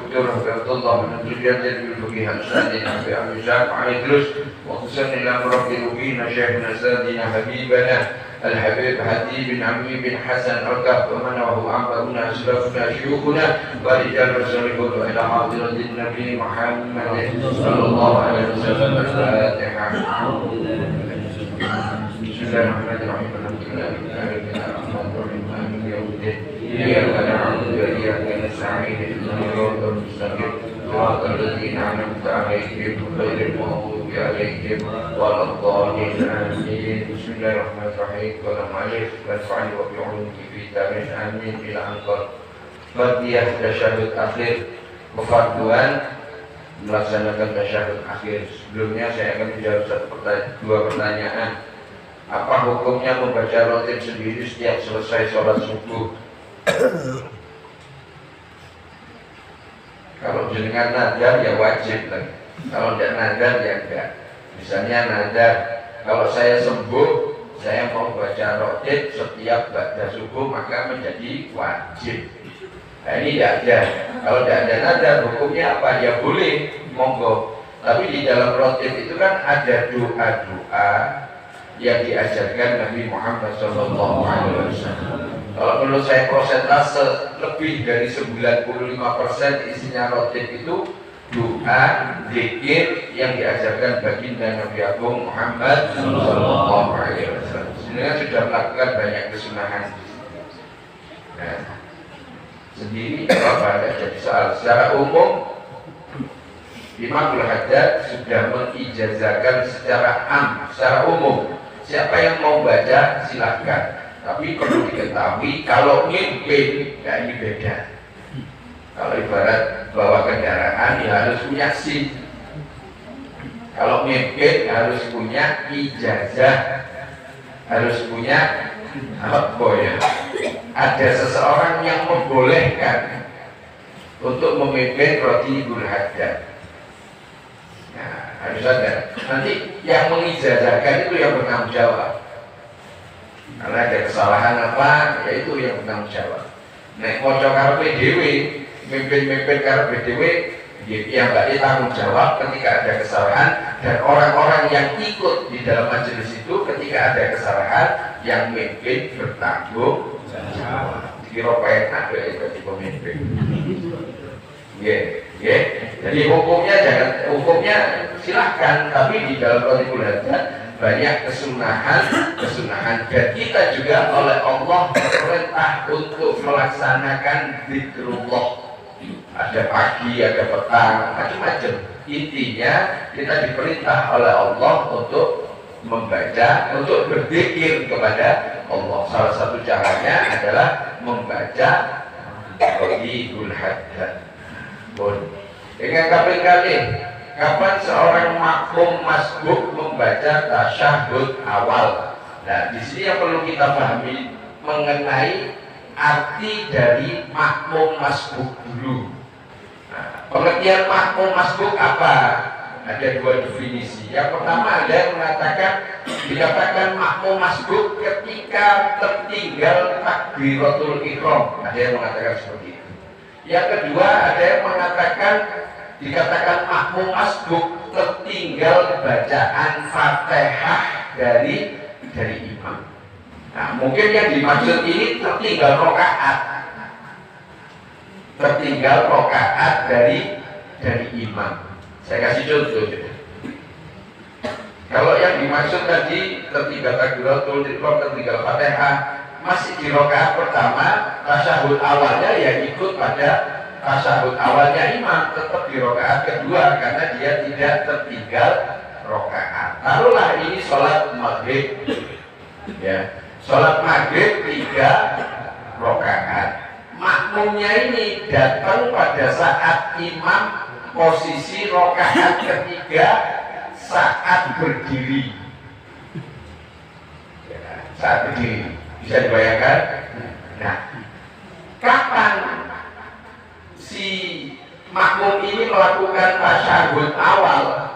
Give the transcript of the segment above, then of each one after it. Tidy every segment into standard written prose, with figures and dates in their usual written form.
Dr. Abdullah bin Abdul Jadid bin Fuqih Al-Sadina Nabi Abu Syaf Idrus wa khususan ila murabbina Syekhna Sadina Habibana Al-Habib Hadi bin Ammi bin Hasan Al-Kahf wa man wa amruna asrafna syuyukhuna wa rijal rasulihun wa ila hadiratin Nabi Muhammad sallallahu alaihi wasallam. Al-Fatihah. Bismillahirrahmanirrahim. إياك نعبد وإياك نستعين اهدنا الصراط المستقيم صراط الذين أنعمت عليهم غير المغضوب عليهم ولا الضالين آمين. بسم الله الرحمن الرحيم. Qalam alif wal fa'il wa bi'ulum fi tarikh amin ila anqar. Fatihah tasyahud akhir, kefarduan melaksanakan tasyahud akhir. Sebelumnya saya akan menjawab dua pertanyaan. Apa hukumnya membaca rotib sendiri setiap selesai sholat subuh? Kalau jenengan nadar ya wajib lah. Kalau tidak nadar ya enggak. Misalnya nadar, kalau saya sembuh, saya mau baca rotib setiap baca subuh maka menjadi wajib. Nah ini tidak ada. Kalau tidak ada nadar, hukumnya apa? Ya boleh, monggo. Tapi di dalam rotib itu kan ada doa-doa yang diajarkan Nabi Muhammad SAW. Kalau menurut saya persentase lebih dari 95% isinya rotib itu doa, zikir yang diajarkan baginda Nabi Agung Muhammad SAW. Sebenarnya sudah melakukan banyak kesunahan. Nah, sendiri apa ada jadi soal. Secara umum Imam Al-Haddad sudah mengijazahkan secara secara umum. Siapa yang mau baca silahkan. Tapi perlu diketahui kalau mimpin, ya ini beda. Kalau ibarat bawa kendaraan ya harus punya SIM. Kalau mimpin harus punya ijazah, harus punya apa ya? Ada seseorang yang membolehkan untuk memimpin Rotibul Haddad. Nah, harus ada. Nanti yang mengijazahkan itu yang bertanggung jawab. Karena ada kesalahan apa, ya itu yang bertanggung jawab. Nek moco karepe dhewe, mimpin karepe dhewe, yang nggak tanggung jawab ketika ada kesalahan, dan orang-orang yang ikut di dalam majelis itu ketika ada kesalahan, yang mimpin bertanggung jawab. Kira enak ya jadi pemimpin. Jadi hukumnya silahkan, tapi di dalam Rotibul Haddad banyak kesunahan dan kita juga oleh Allah perintah untuk melaksanakan zikrullah. Ada pagi, ada petang, macam-macam. Intinya kita diperintah oleh Allah untuk membaca, untuk berzikir kepada Allah. Salah satu caranya adalah membaca Rotibul Haddad. Dengan kali-kali kapan seorang makmum masbuk membaca tasyahud awal. Nah, di sini yang perlu kita pahami mengenai arti dari makmum masbuk dulu. Nah, pengertian makmum masbuk apa? Ada dua definisi. Yang pertama ada yang mengatakan dikatakan makmum masbuk ketika tertinggal takbiratul ihram. Ada yang mengatakan seperti itu. Yang kedua ada yang mengatakan dikatakan makmum masbuk tertinggal bacaan Fatihah dari imam. Nah, mungkin yang dimaksud ini tertinggal rokaat. Tertinggal rokaat dari imam. Saya kasih contoh. Kalau yang dimaksud tadi tertinggal takbiratul ihram, tertinggal Fatihah, masih di rokaat pertama, tasyahud awalnya ya ikut pada tasyahud awalnya imam, tetap di rokaat kedua karena dia tidak tertinggal rokaat. Taruhlah ini sholat maghrib, ya, sholat maghrib 3 rokaat. Makmumnya ini datang pada saat imam posisi rokaat ketiga saat berdiri, ya, saat berdiri. Bisa dibayangkan? Nah, kapan si makmum ini melakukan tasyahud awal?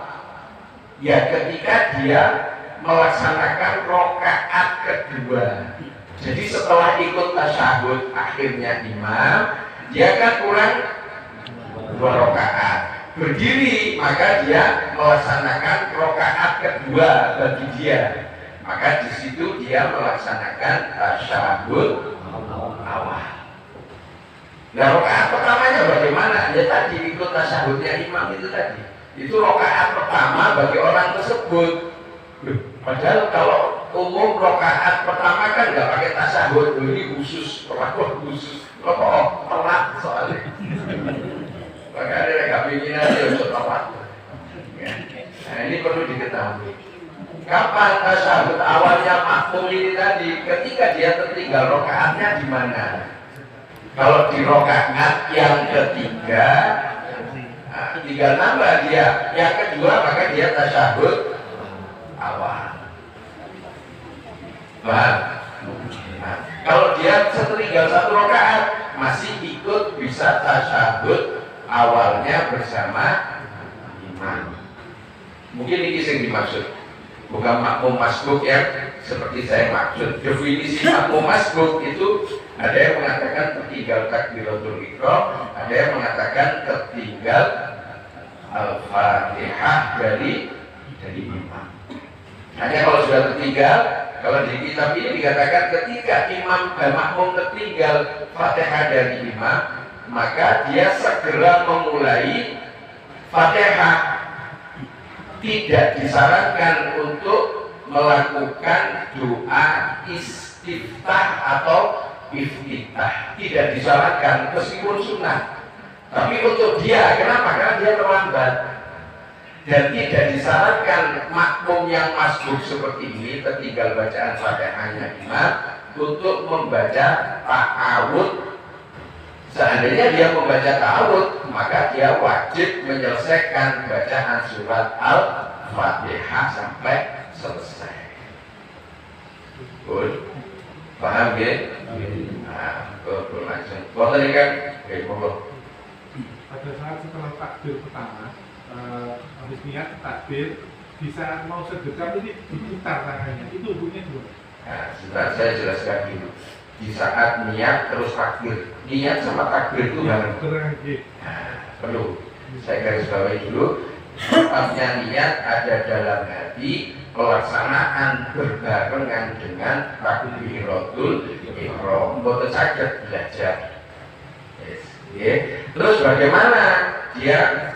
Ya ketika dia melaksanakan rokaat kedua. Jadi setelah ikut tasyahud akhirnya imam, dia kan kurang 2 2 rakaat. Berdiri maka dia melaksanakan rakaat kedua bagi dia. Maka di situ dia melaksanakan tasyahud awal. Nah, rakaat pertamanya bagaimana? Ya tadi ikut tasyahudnya imam itu tadi. Itu rakaat pertama bagi orang tersebut. Padahal kalau umum rakaat pertama kan nggak pakai tasyahud, ini khusus, perlakuan khusus. Kok telat soalnya. Makanya ada nggak ingin aja untuk telat. Nah ini perlu diketahui. Kapan tasyahud awalnya makmum ini tadi? Ketika dia tertinggal rakaatnya di mana? Kalau di rakaat yang ketiga, nah, tinggal nambah dia. Yang kedua maka dia tasyahud awal. Paham? Nah, kalau dia setertinggal 1 rakaat masih ikut bisa tasyahud awalnya bersama imam. Mungkin ini yang dimaksud, bukan makmum masbuk yang seperti saya maksud. Definisi makmum masbuk itu ada yang mengatakan tertinggal takbiratul ihram, ada yang mengatakan tertinggal al-fatihah dari imam. Hanya kalau sudah tertinggal, kalau di kitab ini dikatakan ketika imam dan makmum tertinggal fatihah dari imam, maka dia segera memulai fatihah. Tidak disarankan untuk melakukan doa istiftah atau iftitah, tidak disarankan meskipun sunnah. Tapi untuk dia, kenapa? Karena dia terlambat. Dan tidak disarankan makmum yang masbuk seperti ini tertinggal bacaan fatihahnya imam untuk membaca ta'awud. Seandainya dia membaca ta'awud, maka dia wajib menyelesaikan bacaan surat Al-Fatihah sampai selesai. Paham ya? Nah, langsung. Kalau tadi kan, pada saat setelah takbir pertama, habis niat takbir, bisa mau sedekap ini diputar tangannya, itu hukumnya gimana? Nah, sebentar saya jelaskan dulu. Di saat niat terus takbir, niat sama takbir itu bareng. Perlu saya garis bawahi dulu. Tempatnya niat ada dalam hati, pelaksanaan berbarengan dengan takbiratul ihram. Boten saged belajar. Yes. Yeah. Terus bagaimana dia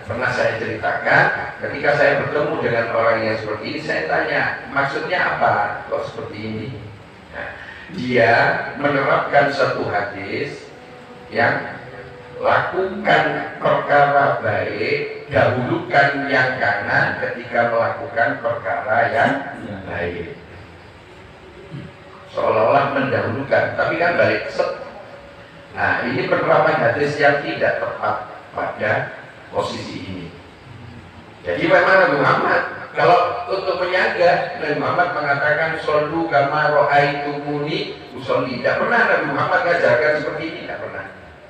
pernah saya ceritakan ketika saya bertemu dengan orang yang seperti ini, saya tanya maksudnya apa kok seperti ini. Nah, dia menerapkan satu hadis yang lakukan perkara baik, dahulukan yang kanan ketika melakukan perkara yang baik. Seolah-olah mendahulukan, tapi kan balik set. Nah, ini penerapan hadis yang tidak tepat pada posisi ini. Jadi memang Nabi Muhammad kalau untuk menyaga, Nabi Muhammad mengatakan shollu kama ra'aitumuni usolli. Tidak pernah Nabi Muhammad mengajarkan seperti ini, tidak pernah.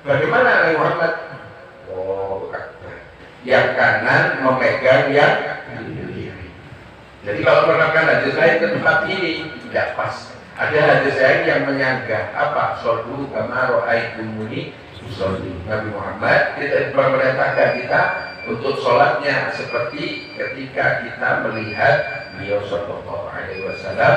Bagaimana Nabi Muhammad? Oh, yang kanan memegang yang kiri. Jadi kalau menerapkan hadis lain ke tempat ini tidak pas. Ada hadis lain yang menyangga apa? Shollu kama ra'aitumuni usolli. Nabi Muhammad kita memerintahkan kita untuk sholatnya seperti ketika kita melihat beliau sallallahu alaihi wasallam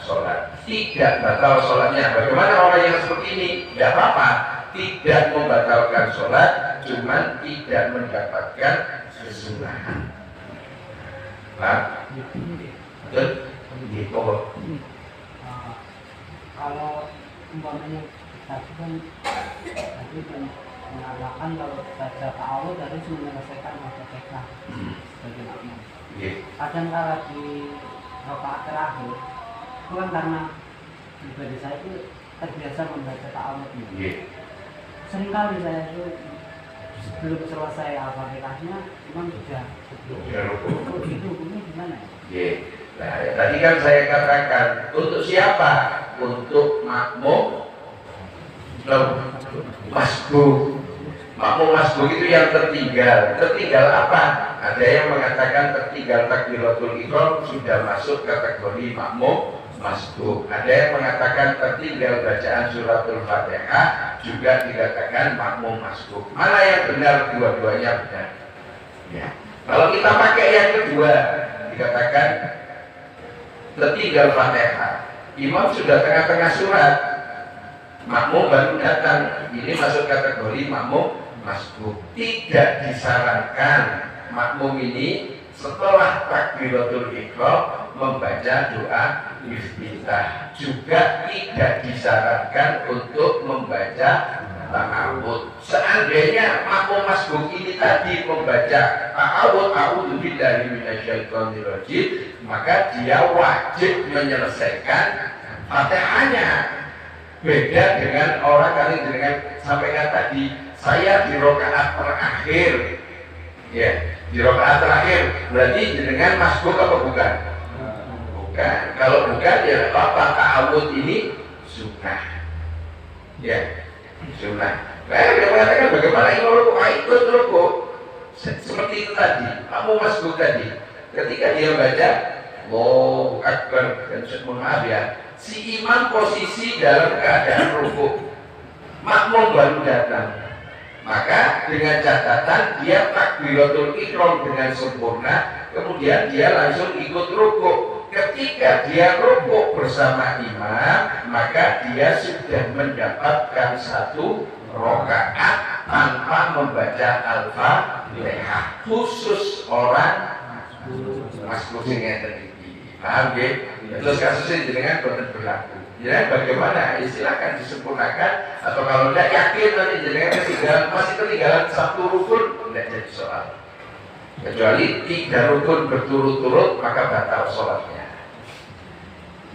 sholat. Tidak batal sholatnya. Bagaimana orang yang seperti ini? Tidak apa-apa. Tidak membatalkan sholat, cuman tidak mendapatkan kesunahan. Nah, betul? Kalau umpamanya tadi kan mengatakan kalau baca ta'awud harus menyelesaikan Al-Fatihah sebagai makmum. Kadang kala di rakaat terakhir itu kan karena pribadi saya itu terbiasa membaca ta'awud. Seringkali saya itu sebelum selesai Al-Fatihahnya memang sudah itu hukumnya gimana ya? Nah, tadi kan saya katakan untuk siapa? Untuk makmum masbuk. Makmum masbuk itu yang tertinggal. Tertinggal apa? Ada yang mengatakan tertinggal takbiratul ihram sudah masuk kategori makmum masbuk. Ada yang mengatakan tertinggal bacaan suratul Fatihah juga dikatakan makmum masbuk. Mana yang benar? Dua-duanya benar. Ya. Kalau kita pakai yang kedua, dikatakan tertinggal Fatihah. Imam sudah tengah-tengah surat, makmum baru datang. Ini masuk kategori makmum masbuk. Tidak disarankan makmum ini setelah takbiratul ihram membaca doa iftitah. Juga tidak disarankan untuk membaca ta'awudz. Seandainya makmum masbuk ini tadi membaca ta'awudz, a'udzu billahi minasyaitonir rajim, maka dia wajib menyelesaikan Fatihahnya. Beda dengan orang kali dengan sampaikan tadi, saya di rakaat terakhir. Ya, di rakaat terakhir berarti dengan masbuk apa bukan? Bukan. Kalau bukan ya apa ta'awudz ini sunnah. Ya, sunnah. Nah, dia mengatakan bagaimana imam rukuk? Ikut rukuk. Seperti itu tadi, kamu masbuk tadi. Ketika dia baca Allahu Akbar, dan maaf ya, si imam posisi dalam keadaan rukuk, makmum baru datang. Maka dengan catatan dia takbiratul ihram dengan sempurna, kemudian dia langsung ikut rukuk. Ketika dia rukuk bersama imam, maka dia sudah mendapatkan satu rakaat tanpa membaca Al-Fatihah. Khusus orang masbuk yang tadi. Paham ya? Terus kasusnya dengan boten berlaku. Jadi bagaimana? Silakan disempurnakan, atau kalau tidak yakin nanti jenengan masih ketinggalan satu rukun, tidak jadi soal. Kecuali 3 rukun berturut-turut, maka batal sholatnya.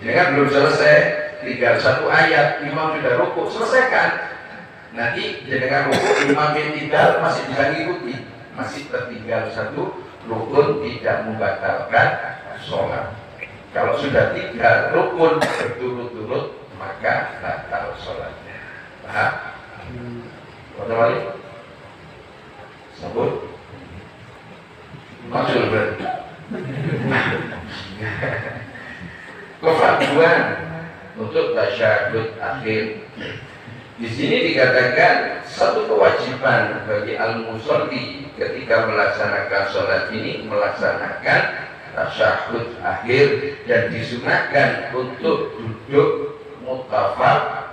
Jenengan belum selesai, tinggal 1 ayat, imam sudah rukuk, selesaikan. Nanti jenengan rukuk, imam yang tinggal masih bisa mengikuti, masih tertinggal 1 rukun, tidak membatalkan sholat. Kalau sudah 3 rukun berturut-turut, maka batal sholatnya. Paham? Kembali? Sebut? Maksud berarti. Kefarduan untuk tasyahud akhir. Di sini dikatakan satu kewajiban bagi al-musolli ketika melaksanakan sholat ini melaksanakan tasyahud akhir, dan disunahkan untuk duduk mutafaq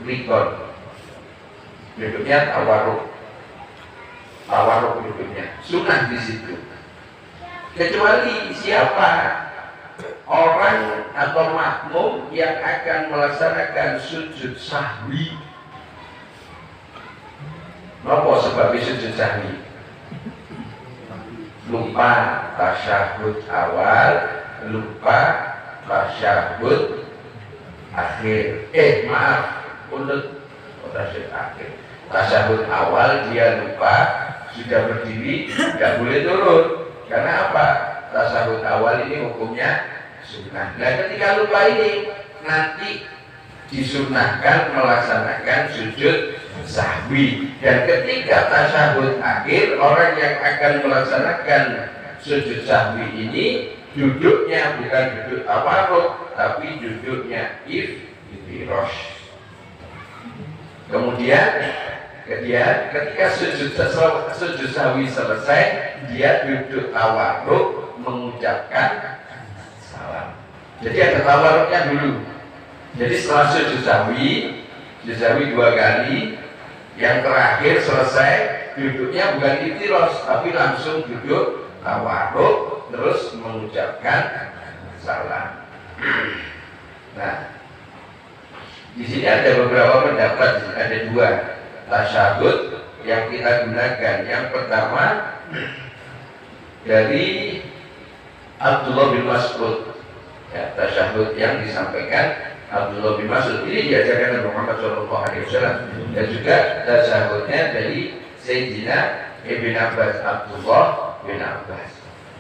rikon, duduknya tawarruk duduknya sunah di situ. Kecuali siapa orang atau makmum yang akan melaksanakan sujud sahwi. Apa sebabnya sujud sahwi? Lupa tasyahud awal, lupa tasyahud akhir. Tasyahud akhir. Tasyahud awal dia lupa, sudah berdiri, tidak boleh turun. Karena apa? Tasyahud awal ini hukumnya sunnah. Nah, ketika lupa ini nanti disunahkan melaksanakan sujud sahwi. Dan ketika tasyahud akhir, orang yang akan melaksanakan sujud sahwi ini duduknya bukan duduk tawarruk, tapi duduknya iftirash. Kemudian ketika sujud sahwi selesai, dia duduk tawarruk mengucapkan salam. Jadi ada tawarruknya dulu. Jadi setelah sujud sahwi 2 kali, yang terakhir selesai, duduknya bukan iftirash, tapi langsung duduk tawarruk, terus mengucapkan salam. Nah, di sini ada beberapa pendapat, ada 2 tasyahud yang kita gunakan. Yang pertama dari Abdullah bin Mas'ud, ya, tasyahud yang disampaikan Abdullah bin Mas'ud ini diajarkan Nabi Muhammad SAW, dan juga tasyahudnya dari Sayyidina Ibn Abbas, Abdullah bin Abbas.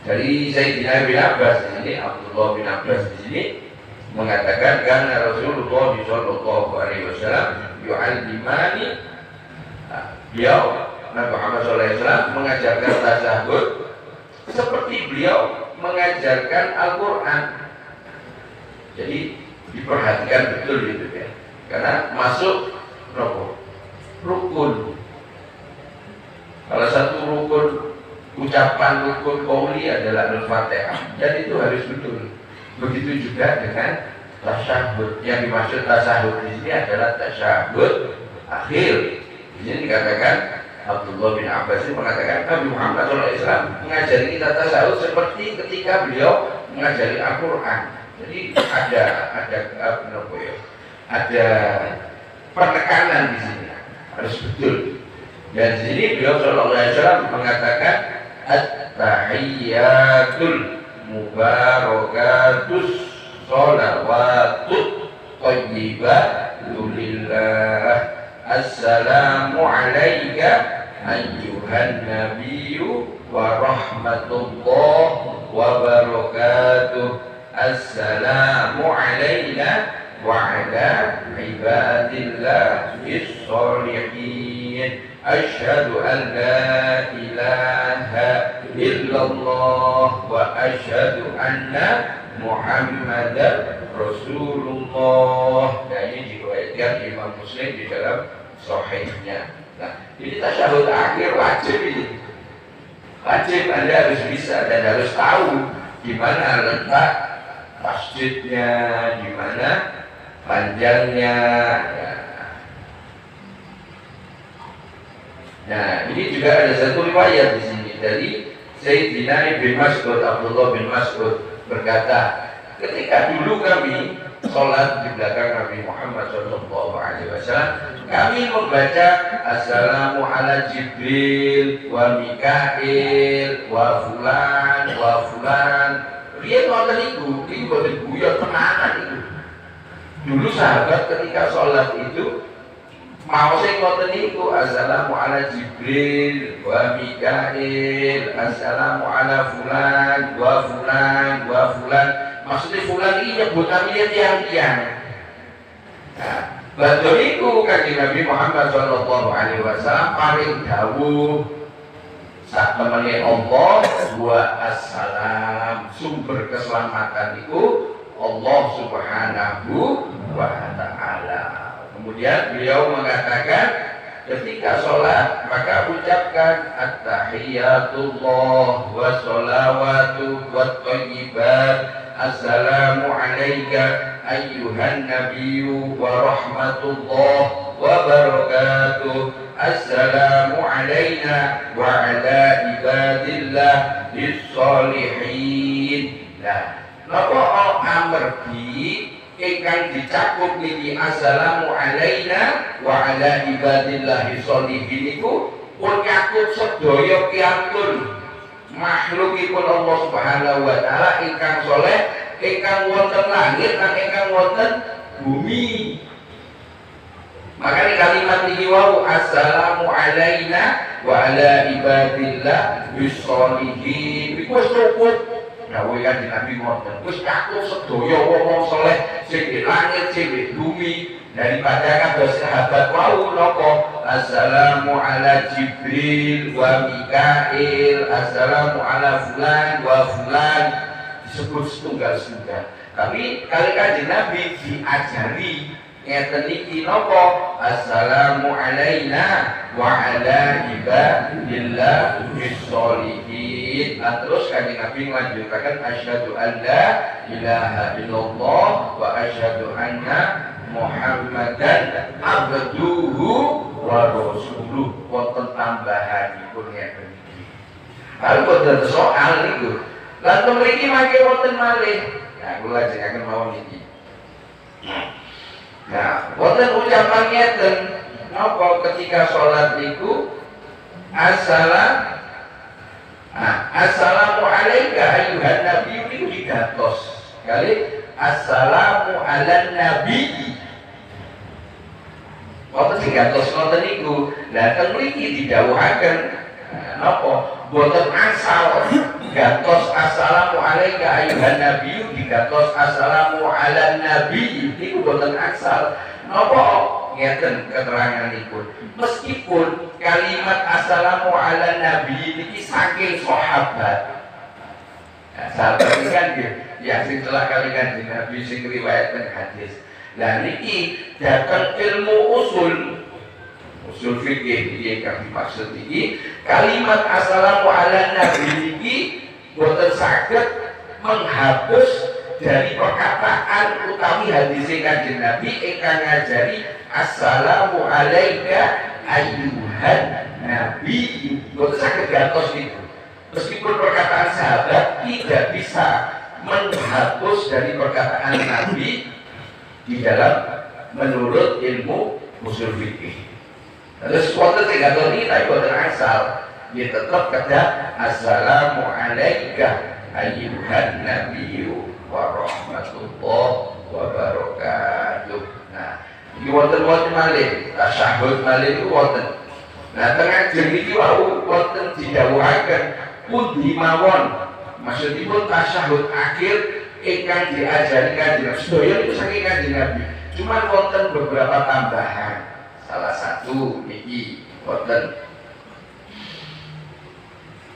Dari Sayyidina Ibn Abbas ini, Abdullah bin Abbas di sini mengatakan karena Rasulullah SAW yu'allimani, beliau Nabi Muhammad SAW mengajarkan tasyahud seperti beliau mengajarkan Al-Quran. Jadi diperhatikan betul gitu ya. Karena masuk rukun. Kalau satu rukun ucapan rukun qauli adalah Al-Fatihah, jadi itu harus betul. Begitu juga dengan tasyahud. Yang dimaksud tasyahud di sini adalah tasyahud akhir. Di sini dikatakan Abdullah bin Abbas ini mengatakan Nabi Muhammad SAW mengajari kita tasyahud seperti ketika beliau mengajari Al-Quran. Jadi ada penekanan di sini, harus betul. Dan di sini beliau SAW mengatakan at-tahiyyatul mubarakatus sholawatut thayyibatu lillah. Assalamu alayka ayyuhan nabiyyu wa rahmatullah wa barakatuh. Assalamu alayna wa ala ibadillahis sholihin. Asyhadu an la ilaha illallah wa asyhadu anna Muhammadan Rasulullah. Nah, ini diriwayatkan Imam Muslim di dalam sahihnya. Nah, ini tasyahud akhir wajib ini. Wajib Anda harus bisa dan harus tahu di mana letak masjidnya, di mana panjangnya. Nah, ini juga ada satu riwayat di sini dari Sayyidina bin Mas'ud, Abdullah bin Mas'ud berkata, ketika dulu kami sholat di belakang Nabi Muhammad SAW, kami membaca Assalamu ala Jibril wa Mikail wa Fulan wa Fulan. Dia nonton itu boten guyon tenanan itu. Dulu sahabat ketika sholat itu mau sing ngoten niku Assalamu ala Jibril wa Mikail, Assalamu ala Fulan wa Fulan wa Fulan. Maksudnya Fulan ini nyebut kami tiang-tiang. Nah, badhe niku Kanjeng Nabi Muhammad SAW paling dawuh sak temene Allah wa assalam, sumber keselamatan itu Allah Subhanahu wa taala. Kemudian beliau mengatakan ketika sholat maka ucapkan at-tahiyatullah wa sholawatu wa thayyibat. Assalamu alayka ayyuhan nabiyyu wa rahmatullah wa barakatuh. Assalamu alayna wa ala ibadillah bis-sholihin. Nah, napa amargi ingkang dicakup niki assalamu alayna wa ala ibadillahi sholihin iku pun nyakup sedaya kiampun makhlukipun Allah Subhanahu wa taala ingkang saleh, ingkang wonten langit lan ingkang wonten bumi. Makanya kalimat ini wau assalamu alayna wa ala ibadillah bis-sholihin iku wis cukup. Dawuh Kanjeng Nabi ngoten, wis cakup sedaya wong-wong saleh sing di langit sing di bumi, daripada kados sahabat wau napa assalamu ala Jibril wa Mikail, assalamu ala Fulan wa Fulan, disebut setunggal-setunggal. Tapi kali Kanjeng Nabi diajari ngeten iki napa assalamu alaina wa ala ibadillah bis-sholihin. Terus Kanjeng Nabi melanjutkan asyhadu an la ilaha illallah wa asyhadu anna Muhammadan abduhu wa rasuluh. Wonten tambahanipun ngeten iki. Lalu boten soal niku. Lan mriki mangke wonten malih. Nah, kula ajengaken mawon iki. Nah, wonten ucapan ngeten napa ketika sholat niku assalamu alayka ayyuhan nabi niku digantos kali assalamu ala nabi. Wonten sing gantos ngoten niku. Lah teng mriki didhawuhaken napa boten asal gantos assalamu alayka ayyuhan nabi digantos assalamu ala nabi niku boten asal. Napa ngeten keteranganipun? Meskipun kalimat assalamu ala nabi niki saking sahabat. Nah, sahabat ini kan yang sing celak kali Kanjeng Nabi sing riwayatkan hadis. Lah niki datang ilmu usul fikih iki kang dimaksud iki kalimat assalamu ala nabi iki boten saged menghapus dari perkataan utawi hadis Kanjeng Nabi ingkang ngajari assalamu alaika ayyuhan nabi. Boten saged gantos itu. Meskipun perkataan sahabat tidak bisa menghapus dari perkataan Nabi di dalam menurut ilmu usul fikih. Terus wonten sing ngatoni tapi boten asal. Dia tetap kata assalamu alaika ayyuhan nabiyyu wa rahmatullahi wa barakatuh. Nah, iki wonten malih, tasyahud malih itu wonten. Nah, tengah jeniki wau wonten didhawuhaken pundi mawon. Maksudipun tasyahud akhir ingkang diajari Kanjeng Nabi. Sedaya itu saking Kanjeng Nabi. Cuma wonten beberapa tambahan. Salah satu niki wonten.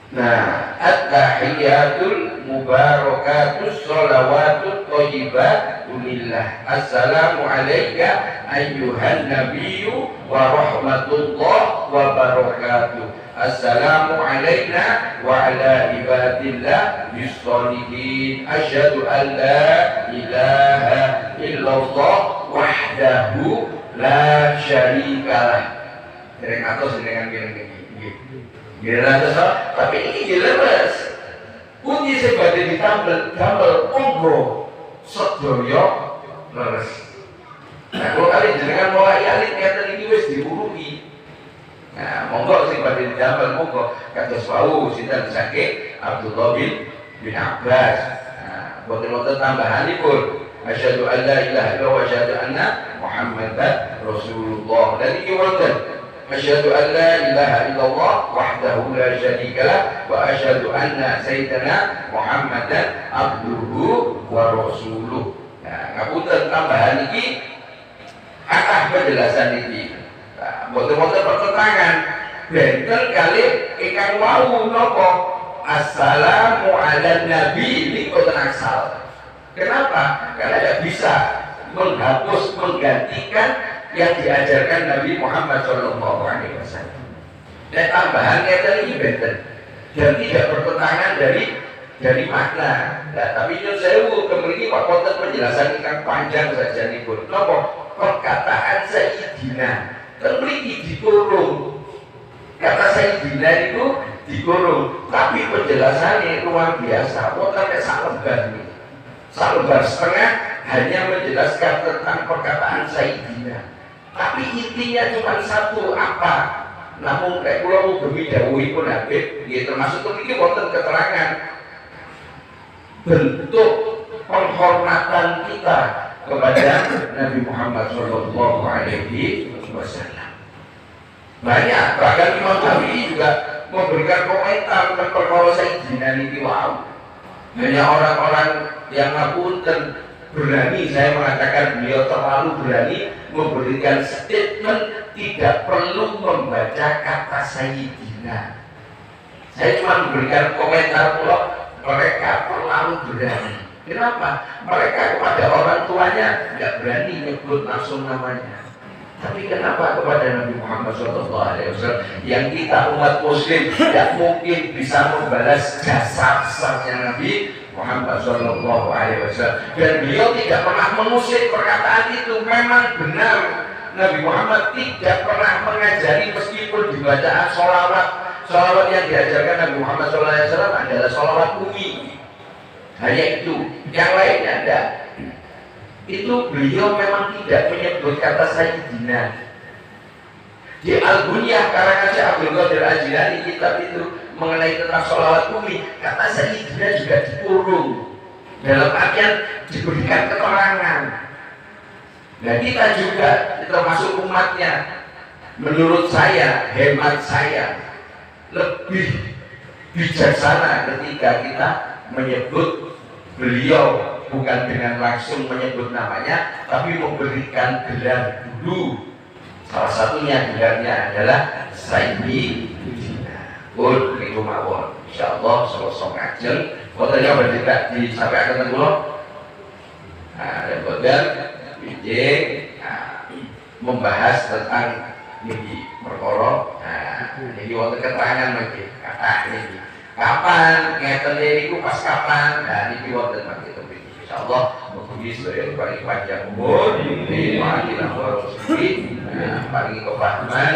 Nah, at-tahiyatul mubarakatus shalawatut thayyibat lillah. Assalamu alayka ayyuhan nabiyyu wa rahmatullahi wa barakatuh. Assalamu alayna wa ala ibadillah bis-shalihin. Asyhadu an la ilaha illallah wahdahu la syarikalah. Dereng atos dengan gini. Tapi ini jelas. Pundi sebade ditambel monggo sedaya leres. Nah, kalau kali jenengan mulai alit ngeten iki wis diuruhi. Nah, monggo sing badhe ditambel monggo kados wau sinten saking Abdullah bin Abbas. Nah, boten-boten tambahanipun. Asyhadu an la ilaha illallah wa asyhadu anna Muhammadan Rasulullah. Dan iki wonten asyhadu an la ilaha illallah wahdahu la syarikalah wa asyhadu anna sayyidana Muhammadan abduhu wa rasuluh. Nah, ngapunten tambahan iki akah penjelasan iki. Nah, boten-boten pertentangan. Benten kali ingkang wau napa? Assalamu ala nabi ini boten asal. Kenapa? Karena tidak bisa menghapus, menggantikan yang diajarkan Nabi Muhammad SAW. Dan tambahannya tadi benten dan tidak bertentangan dari makna. Nah, tapi nyun sewu kemriki Pak Konten penjelasan yang panjang saja nih pun. Nopo perkataan Sayyidina kemriki dikurung. Kata Sayyidina itu dikurung, tapi penjelasannya luar biasa. Wonten sak lembar nih. Sak lembar setengah hanya menjelaskan tentang perkataan Sayyidina. Tapi intinya cuma satu apa? Namun kayak kula mugemi dawuhipun Habib, nggih termasuk mriki wonten keterangan bentuk penghormatan kita kepada Nabi Muhammad sallallahu alaihi wasallam. Banyak, bahkan Imam Syafi'i juga memberikan komentar tentang perkara Sayyidina niki wau. Hanya orang-orang yang ngapunten berani, saya mengatakan beliau terlalu berani memberikan statement tidak perlu membaca kata Sayyidina. Saya cuma memberikan komentar pula, mereka terlalu berani. Kenapa? Mereka kepada orang tuanya tidak berani nyebut langsung namanya. Tapi kenapa kepada Nabi Muhammad SAW yang kita umat muslim tidak mungkin bisa membalas jasa besarnya Nabi Muhammad SAW. Dan beliau tidak pernah mengusik perkataan itu. Memang benar Nabi Muhammad tidak pernah mengajari meskipun di bacaan sholawat yang diajarkan Nabi Muhammad SAW adalah sholawat umi. Hanya itu, yang lainnya ada. Itu beliau memang tidak menyebut kata Sayyidina. Di Al-Bunyah karangan Syekh Abdul Qadir Al-Jilani kitab itu mengenai tentang sholawat umi, kata Sayyidina juga dikurung dalam artian diberikan keterangan. Nah kita juga termasuk umatnya, menurut saya, hemat saya, lebih bijaksana ketika kita menyebut beliau bukan dengan langsung menyebut namanya, tapi memberikan gelar dulu. Salah satunya gelarnya adalah Sayyidina. Niku mawon. insyaallah selesai ngajeng boten yang berdekat disampaikan teng kula. Nah, boten bijing membahas tentang niki perkara. Nah, niki wonten keterangan mangke kata niki. Kapan ngeten niku pas kapan? Nah, niki wonten mangke tepik. Insyaallah mugi sedaya paling panjang umur, paling lahir rezeki, paling kepahaman.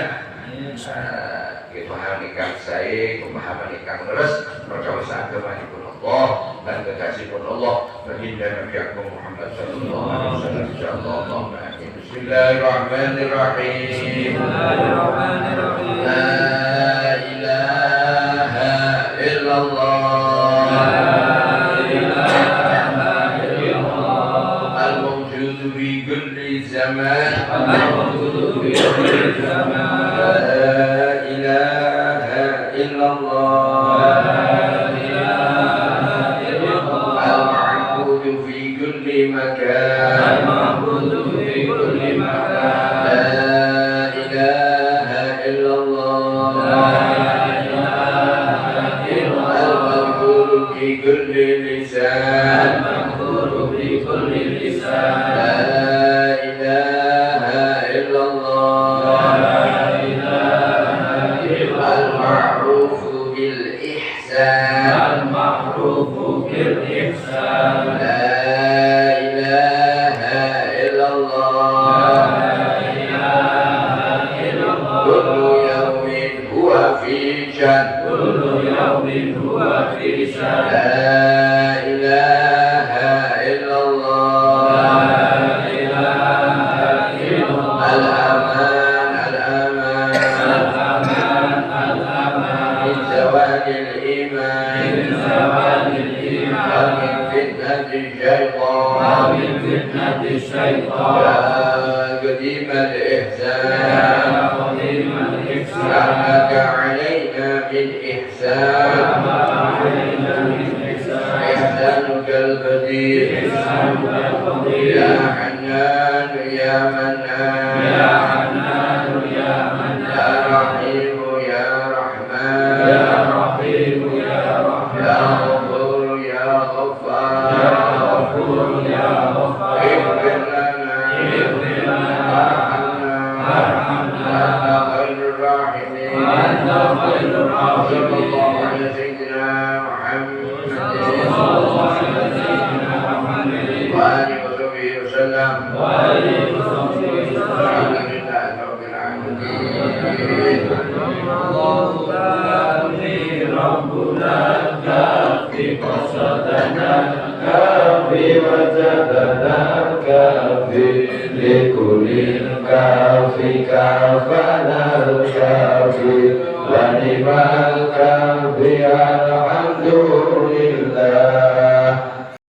Pemahaman ingkang sae, pemahaman ingkang leres perkara agamipun Allah dan kekasihipun Allah baginda Nabi Agung Muhammad sallallahu alaihi wasallam. Insyaallah amin. Bismillahirrahmanirrahim. La ilaha illallah. Al-mawjudu fi kulli zaman. Kafi,